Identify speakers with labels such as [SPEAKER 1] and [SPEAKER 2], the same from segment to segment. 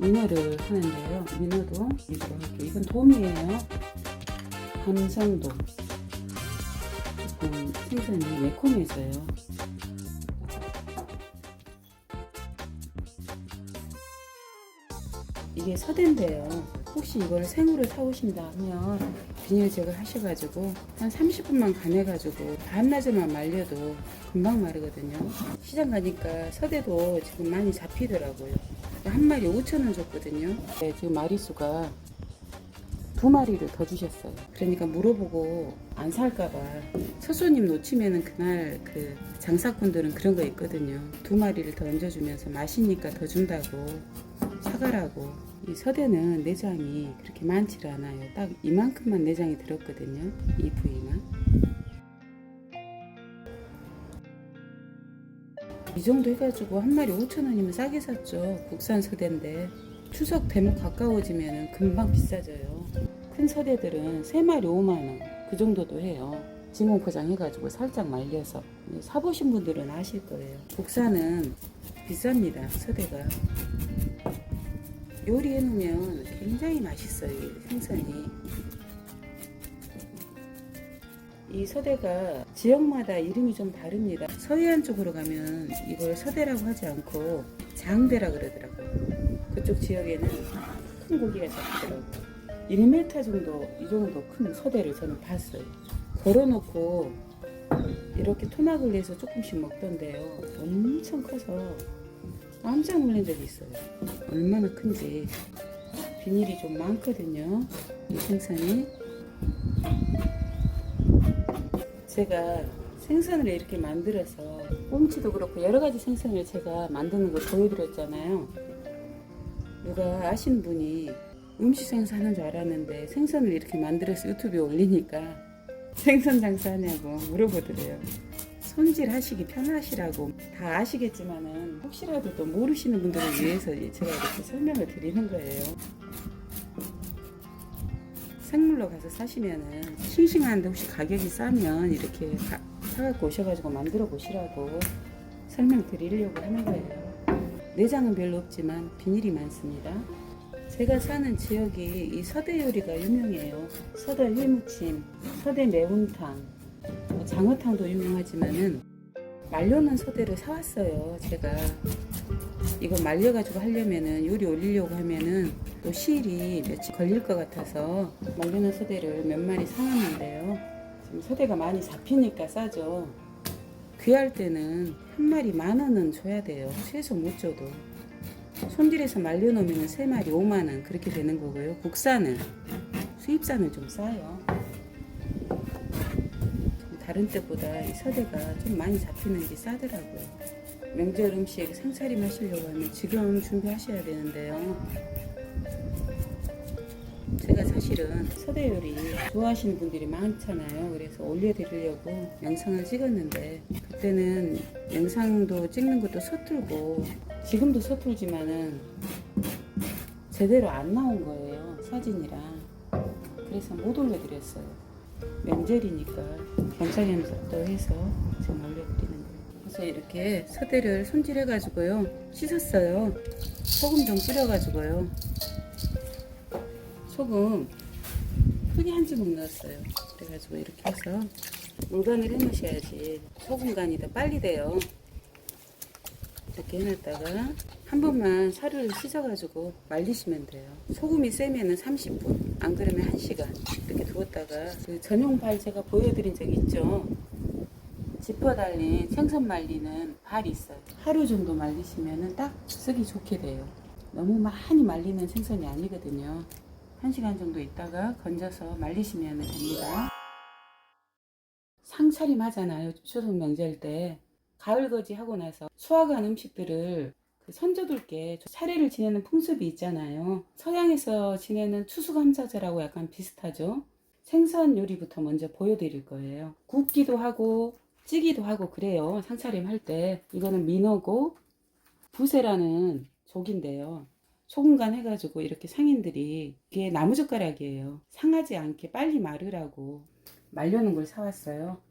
[SPEAKER 1] 민어를 하는데요. 민어도 이거 할게요. 이건 돔이에요. 감성돔. 조금 생선이 매콤해져요. 이게 서대인데요. 혹시 이걸 생으로 사오신다 하면 비닐 제거를 하셔가지고 한 30분만 간해가지고 반나절만 말려도 금방 마르거든요. 시장 가니까 서대도 지금 많이 잡히더라고요. 한 마리 5,000원 줬거든요. 네, 지금 마리수가 2마리를 더 주셨어요. 그러니까 물어보고 안 살까봐 첫 손님 놓치면은 그날 그 장사꾼들은 그런 거 있거든요. 2마리를 더 얹어주면서 맛있니까 더 준다고 사가라고. 이 서대는 내장이 그렇게 많지 않아요. 딱 이만큼만 내장이 들었거든요. 이 부위만. 이 정도 해가지고 한 마리 5,000원이면 싸게 샀죠. 국산 서대인데 추석 대목 가까워지면 금방 비싸져요. 큰 서대들은 3마리 5만원 그 정도도 해요. 진공 포장해가지고 살짝 말려서. 사보신 분들은 아실 거예요. 국산은 비쌉니다. 서대가 요리해 놓으면 굉장히 맛있어요. 이 생선이. 이 서대가 지역마다 이름이 좀 다릅니다. 서해안 쪽으로 가면 이걸 서대라고 하지 않고 장대라 그러더라고요. 그쪽 지역에는 큰 고기가 잡히더라고요. 1m 정도, 이 정도 큰 서대를 저는 봤어요. 걸어놓고 이렇게 토막을 내서 조금씩 먹던데요. 엄청 커서 깜짝 놀란 적이 있어요. 얼마나 큰지. 비닐이 좀 많거든요. 이 생선이. 제가 생선을 이렇게 만들어서 꼼치도 그렇고 여러가지 생선을 제가 만드는 걸 보여드렸잖아요. 누가 아시는 분이 음식 장사하는 줄 알았는데 생선을 이렇게 만들어서 유튜브에 올리니까 생선 장사하냐고 물어보더래요. 손질하시기 편하시라고. 다 아시겠지만은 혹시라도 또 모르시는 분들을 위해서 제가 이렇게 설명을 드리는 거예요. 생물로 가서 사시면은 싱싱한데 혹시 가격이 싸면 이렇게 사갖고 오셔가지고 만들어 보시라고 설명드리려고 하는 거예요. 내장은 별로 없지만 비닐이 많습니다. 제가 사는 지역이 이 서대 요리가 유명해요. 서대 회무침, 서대 매운탕, 장어탕도 유명하지만은 말려놓은 서대를 사왔어요. 제가 이거 말려가지고 하려면은 요리 올리려고 하면은 또 시일이 며칠 걸릴 것 같아서 말려놓은 서대를 몇 마리 사왔는데요. 지금 서대가 많이 잡히니까 싸죠. 귀할 때는 한 마리 10,000원은 줘야 돼요. 최소 못 줘도. 손질해서 말려놓으면 3마리 5만원 그렇게 되는 거고요. 국산은 수입산은 좀 싸요. 다른 때보다 이 서대가 좀 많이 잡히는지 싸더라고요. 명절 음식 상차림 하시려고 하면 지금 준비하셔야 되는데요. 제가 사실은 서대 요리 좋아하시는 분들이 많잖아요. 그래서 올려드리려고 영상을 찍었는데 그때는 영상도 찍는 것도 서툴고 지금도 서툴지만은 제대로 안 나온 거예요. 사진이랑. 그래서 못 올려드렸어요. 명절이니까 경찰염석도 해서 지금 올려드리는 거예요. 그래서 이렇게 서대를 손질해가지고요. 씻었어요. 소금 좀 뿌려가지고요. 소금 크게 한 주먹 넣었어요. 그래가지고 이렇게 해서 물간을 해 놓으셔야지 소금 간이 더 빨리 돼요. 이렇게 해놨다가 한 번만 사료를 씻어가지고 말리시면 돼요. 소금이 세면은 30분, 안 그러면 1시간 이렇게 두었다가 그 전용발 제가 보여드린 적 있죠. 지퍼 달린 생선 말리는 발이 있어요. 하루 정도 말리시면은 딱 쓰기 좋게 돼요. 너무 많이 말리는 생선이 아니거든요. 1시간 정도 있다가 건져서 말리시면 됩니다. 상차림 하잖아요. 추석 명절 때. 가을거지 하고 나서 수확한 음식들을 선져둘 게 차례를 지내는 풍습이 있잖아요. 서양에서 지내는 추수감사절하고 약간 비슷하죠. 생선 요리부터 먼저 보여드릴 거예요. 굽기도 하고 찌기도 하고 그래요. 상차림 할 때. 이거는 민어고 부세라는 족인데요. 소금간 해가지고 이렇게 상인들이 이게 나무젓가락이에요. 상하지 않게 빨리 마르라고 말려놓은 걸 사왔어요.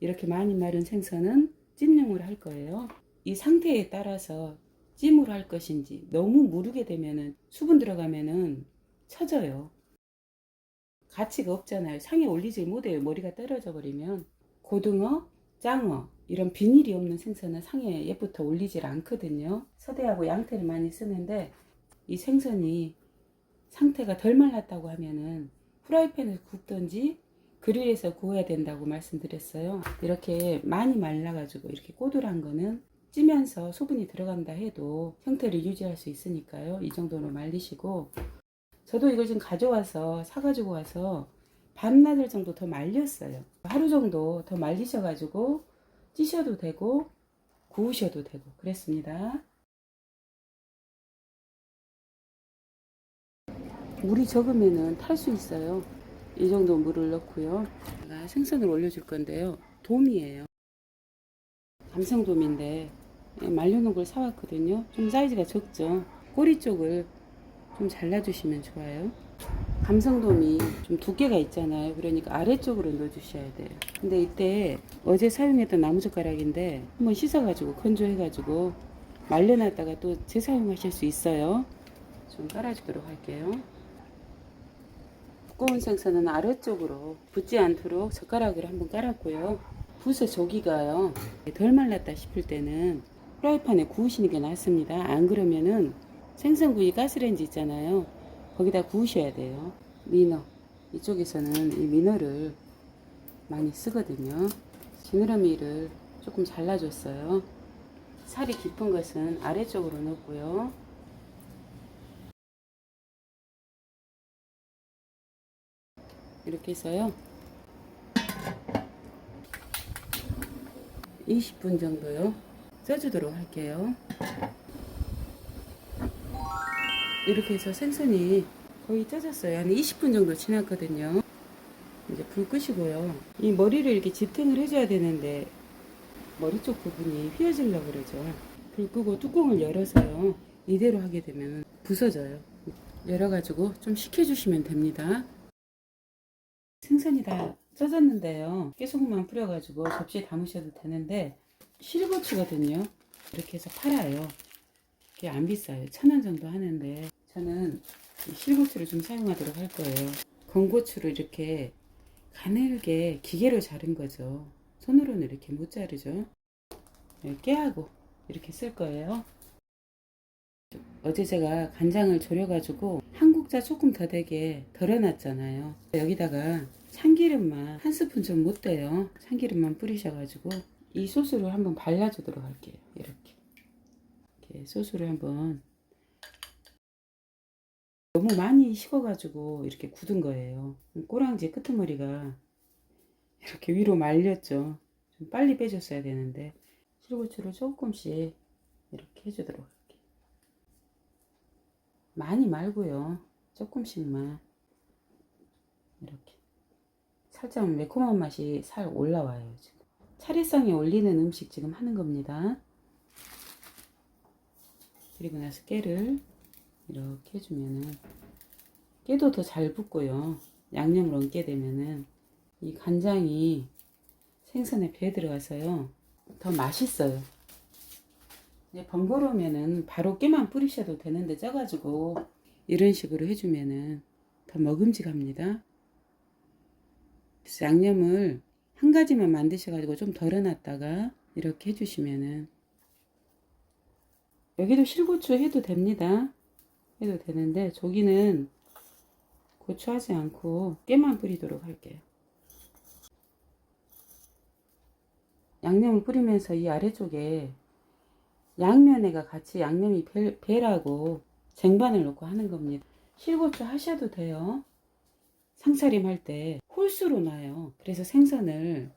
[SPEAKER 1] 이렇게 많이 마른 생선은 찜용을 할 거예요. 이 상태에 따라서 찜으로 할 것인지. 너무 무르게 되면은 수분 들어가면은 처져요. 가치가 없잖아요. 상에 올리질 못해요. 머리가 떨어져 버리면. 고등어, 짱어 이런 비닐이 없는 생선은 상에 예부터 올리질 않거든요. 서대하고 양태를 많이 쓰는데 이 생선이 상태가 덜 말랐다고 하면은 프라이팬에서 굽든지 그릴에서 구워야 된다고 말씀드렸어요. 이렇게 많이 말라가지고 이렇게 꼬들한 거는 찌면서 수분이 들어간다 해도 형태를 유지할 수 있으니까요. 이 정도로 말리시고, 저도 이걸 지금 가져와서 사가지고 와서 밤낮을 정도 더 말렸어요. 하루 정도 더 말리셔가지고 찌셔도 되고 구우셔도 되고 그랬습니다. 물이 적으면은 탈 수 있어요. 이 정도 물을 넣고요. 제가 생선을 올려줄 건데요. 돔이에요. 감성돔인데 말려놓은 걸 사왔거든요. 좀 사이즈가 적죠. 꼬리 쪽을 좀 잘라주시면 좋아요. 감성돔이 좀 두께가 있잖아요. 그러니까 아래쪽으로 넣어주셔야 돼요. 근데 이때 어제 사용했던 나무젓가락인데 한번 씻어가지고 건조해가지고 말려놨다가 또 재사용하실 수 있어요. 좀 깔아주도록 할게요. 두꺼운 생선은 아래쪽으로 붙지 않도록 젓가락으로 한번 깔았고요. 붓의 조기가요 덜 말랐다 싶을 때는 프라이팬에 구우시는 게 낫습니다. 안 그러면은 생선구이 가스레인지 있잖아요. 거기다 구우셔야 돼요. 민어 이쪽에서는 이 민어를 많이 쓰거든요. 지느러미를 조금 잘라줬어요. 살이 깊은 것은 아래쪽으로 넣고요. 이렇게 해서요 20분 정도요 쪄주도록 할게요. 이렇게 해서 생선이 거의 쪄졌어요. 한 20분 정도 지났거든요. 이제 불 끄시고요. 이 머리를 이렇게 지탱을 해줘야 되는데 머리 쪽 부분이 휘어지려고 그러죠. 불 끄고 뚜껑을 열어서요. 이대로 하게 되면 부서져요. 열어가지고 좀 식혀주시면 됩니다. 생선이 다 쪄졌는데요. 깨소금만 뿌려가지고 접시에 담으셔도 되는데 실고추거든요. 이렇게 해서 팔아요. 이게 안 비싸요. 1,000원 정도 하는데 저는 실고추를 좀 사용하도록 할 거예요. 건고추를 이렇게 가늘게 기계로 자른 거죠. 손으로는 이렇게 못 자르죠. 깨하고 이렇게 쓸 거예요. 어제 제가 간장을 졸여가지고 한 국자 조금 더 되게 덜어놨잖아요. 여기다가 참기름만 한 스푼 좀 못 돼요. 참기름만 뿌리셔가지고 이 소스를 한번 발라주도록 할게요. 이렇게 소스를 한번 너무 많이 식어가지고 이렇게 굳은 거예요. 꼬랑지 끄트머리가 이렇게 위로 말렸죠. 좀 빨리 빼줬어야 되는데 실고추를 조금씩 이렇게 해주도록 할게요. 많이 말고요. 조금씩만 이렇게 살짝 매콤한 맛이 살 올라와요. 지금 차례상에 올리는 음식 지금 하는 겁니다. 그리고 나서 깨를 이렇게 해주면은 깨도 더 잘 붙고요. 양념을 얹게 되면은 이 간장이 생선에 배에 들어가서요 더 맛있어요. 번거로우면은 바로 깨만 뿌리셔도 되는데 쪄가지고 이런 식으로 해주면은 더 먹음직합니다. 그래서 양념을 한 가지만 만드셔가지고 좀 덜어놨다가 이렇게 해주시면은 여기도 실고추 해도 됩니다. 해도 되는데 저기는 고추 하지 않고 깨만 뿌리도록 할게요. 양념을 뿌리면서 이 아래쪽에 양면에가 같이 양념이 배라고 쟁반을 놓고 하는 겁니다. 실고추 하셔도 돼요. 상차림 할 때 홀수로 놔요. 그래서 생선을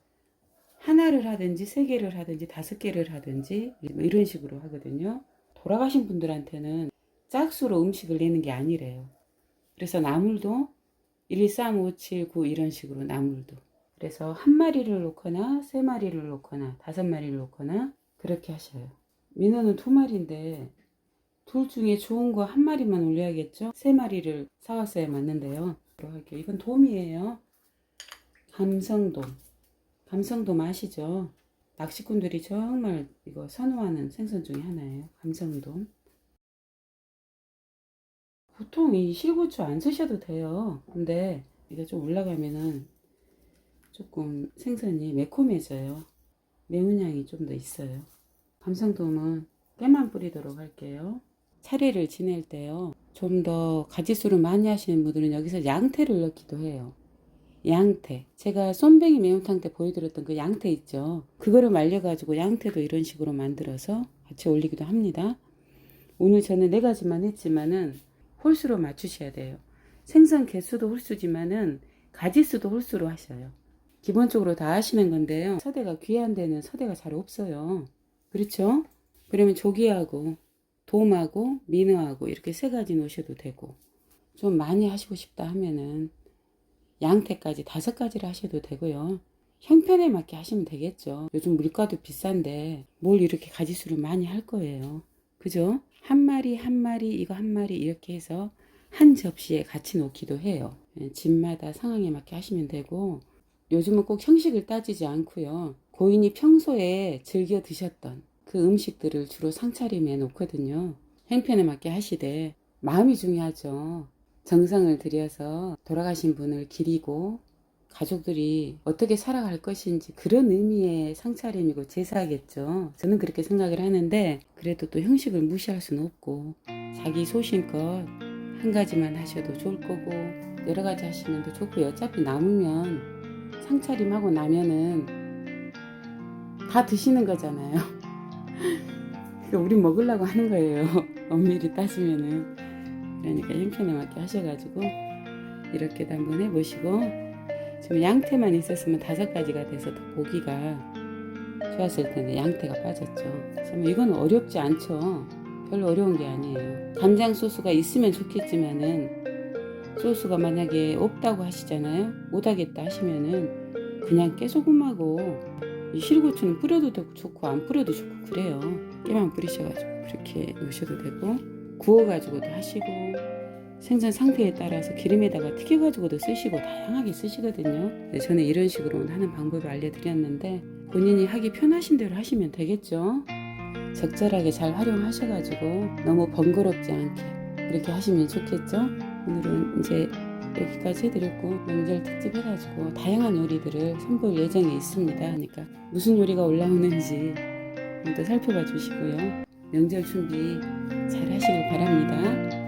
[SPEAKER 1] 하나를 하든지 3개를 하든지 5개를 하든지 이런 식으로 하거든요. 돌아가신 분들한테는 짝수로 음식을 내는 게 아니래요. 그래서 나물도 1, 2, 3, 5, 7, 9 이런 식으로 나물도. 그래서 한 마리를 놓거나 3마리를 놓거나 5마리를 놓거나 그렇게 하셔요. 민어는 2마리인데 둘 중에 좋은 거 한 마리만 올려야겠죠? 3마리를 사왔어야 맞는데요. 이건 돔이에요. 감성돔. 감성돔 아시죠? 낚시꾼들이 정말 이거 선호하는 생선 중에 하나예요. 감성돔. 보통 이 실고추 안 쓰셔도 돼요. 근데 이게 좀 올라가면은 조금 생선이 매콤해져요. 매운 향이 좀 더 있어요. 감성돔은 깨만 뿌리도록 할게요. 차례를 지낼 때요. 좀 더 가짓수를 많이 하시는 분들은 여기서 양태를 넣기도 해요. 양태. 제가 쏨뱅이 매운탕 때 보여드렸던 그 양태 있죠. 그거를 말려가지고 양태도 이런 식으로 만들어서 같이 올리기도 합니다. 오늘 저는 4가지만 했지만은 홀수로 맞추셔야 돼요. 생선 개수도 홀수지만은 가짓수도 홀수로 하셔요. 기본적으로 다 하시는 건데요. 서대가 귀한 데는 서대가 잘 없어요. 그렇죠? 그러면 조기하고 돔하고 민어하고 이렇게 3가지 놓으셔도 되고, 좀 많이 하시고 싶다 하면은 양태까지 5가지를 하셔도 되고요. 형편에 맞게 하시면 되겠죠. 요즘 물가도 비싼데 뭘 이렇게 가짓수를 많이 할 거예요. 그죠? 한 마리 한 마리 이거 한 마리 이렇게 해서 한 접시에 같이 놓기도 해요. 집마다 상황에 맞게 하시면 되고, 요즘은 꼭 형식을 따지지 않고요. 고인이 평소에 즐겨 드셨던 그 음식들을 주로 상차림에 놓거든요. 형편에 맞게 하시되, 마음이 중요하죠. 정성을 들여서 돌아가신 분을 기리고 가족들이 어떻게 살아갈 것인지 그런 의미의 상차림이고 제사겠죠. 저는 그렇게 생각을 하는데, 그래도 또 형식을 무시할 수는 없고 자기 소신껏 한 가지만 하셔도 좋을 거고 여러 가지 하시면 더 좋고요. 어차피 남으면 상차림하고 나면은 다 드시는 거잖아요. 그러니까 우리 먹으려고 하는 거예요. 엄밀히 따지면은. 그러니까 형편에 맞게 하셔가지고 이렇게도 한번 해보시고, 지금 양태만 있었으면 5가지가 돼서 더 보기가 좋았을 텐데 양태가 빠졌죠. 그래서 뭐 이건 어렵지 않죠. 별로 어려운 게 아니에요. 간장 소스가 있으면 좋겠지만은, 소스가 만약에 없다고 하시잖아요. 못하겠다 하시면은 그냥 깨소금하고 이 실고추는 뿌려도 되고 좋고 안 뿌려도 좋고 그래요. 깨만 뿌리셔가지고 그렇게 놓으셔도 되고, 구워가지고도 하시고 생선 상태에 따라서 기름에다가 튀겨가지고도 쓰시고 다양하게 쓰시거든요. 저는 이런 식으로 하는 방법을 알려드렸는데 본인이 하기 편하신 대로 하시면 되겠죠. 적절하게 잘 활용하셔가지고 너무 번거롭지 않게 그렇게 하시면 좋겠죠. 오늘은 이제 여기까지 해드렸고, 명절 특집 해가지고 다양한 요리들을 선보일 예정에 있습니다. 그러니까 무슨 요리가 올라오는지 또 살펴봐 주시고요. 명절 준비 잘 하시길 바랍니다.